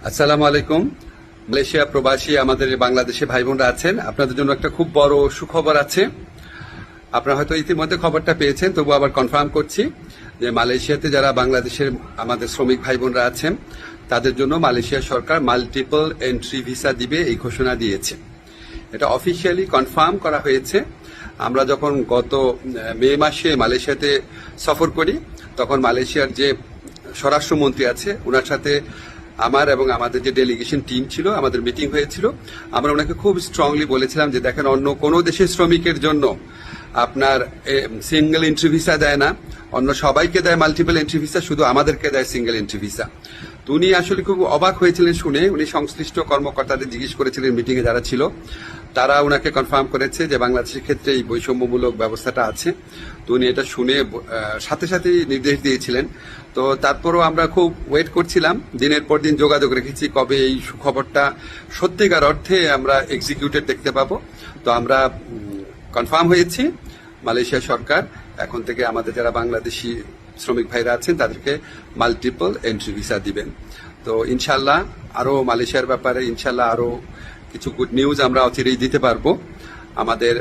আসসালামু আলাইকুম। মালয়েশিয়া প্রবাসী আমাদের বাংলাদেশে ভাই বোনরা আছেন, আপনাদের জন্য একটা খুব বড় সুখবর আছে। আপনারা হয়তো ইতিমধ্যে খবরটা পেয়েছেন, তবু আবার কনফার্ম করছি যে মালয়েশিয়াতে যারা বাংলাদেশের আমাদের শ্রমিক ভাই বোনরা আছেন তাদের জন্য মালয়েশিয়া সরকার মাল্টিপল এন্ট্রি ভিসা দিবে, এই ঘোষণা দিয়েছে। এটা অফিসিয়ালি কনফার্ম করা হয়েছে। আমরা যখন গত মে মাসে মালয়েশিয়াতে সফর করি, তখন মালয়েশিয়ার যে স্বরাষ্ট্রমন্ত্রী আছে ওনার সাথে আমার এবং আমাদের যে ডেলিগেশন টিম ছিল, আমাদের মিটিং হয়েছিল। আমরা ওনাকে খুব স্ট্রংলি বলেছিলাম যে দেখেন, অন্য কোনো দেশের শ্রমিকের জন্য আপনার সিঙ্গেল এন্ট্রি ভিসা দেয় না, অন্য সবাইকে দেয় মাল্টিপল এন্ট্রি ভিসা, শুধু আমাদেরকে দেয় সিঙ্গেল এন্ট্রি ভিসা। তো উনি আসলে খুব অবাক হয়েছিলেন শুনে। উনি সংশ্লিষ্ট কর্মকর্তাদের জিজ্ঞেস করেছিলেন, মিটিং এ যারা ছিল তারা ওনাকে কনফার্ম করেছে যে বাংলাদেশের ক্ষেত্রে এই বৈষম্যমূলক ব্যবস্থাটা আছে। তো উনি এটা শুনে সাথে সাথেই নির্দেশ দিয়েছিলেন। তো তারপরও আমরা খুব ওয়েট করছিলাম, দিনের পর দিন যোগাযোগ রেখেছি কবে এই সুখবরটা সত্যিকার অর্থে আমরা এক্সিকিউটেড দেখতে পাবো। তো আমরা কনফার্ম হয়েছি, মালয়েশিয়া সরকার এখন থেকে আমাদের যারা বাংলাদেশি শ্রমিক ভাইরা আছেন তাদেরকে মাল্টিপল এন্ট্রি ভিসা দিবেন। তো ইনশাল্লাহ আরো মালয়েশিয়ার ব্যাপারে ইনশাল্লাহ আরো কিছু গুড নিউজ আমরা অচিরেই দিতে পারবো। আমাদের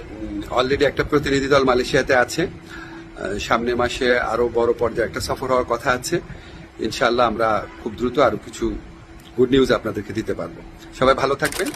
অলরেডি একটা প্রতিনিধি দল মালয়েশিয়াতে আছে, সামনের মাসে আরো বড় পর্যায়ে একটা সফর হওয়ার কথা আছে। ইনশাল্লাহ আমরা খুব দ্রুত আরো কিছু গুড নিউজ আপনাদেরকে দিতে পারবো। সবাই ভালো থাকবেন।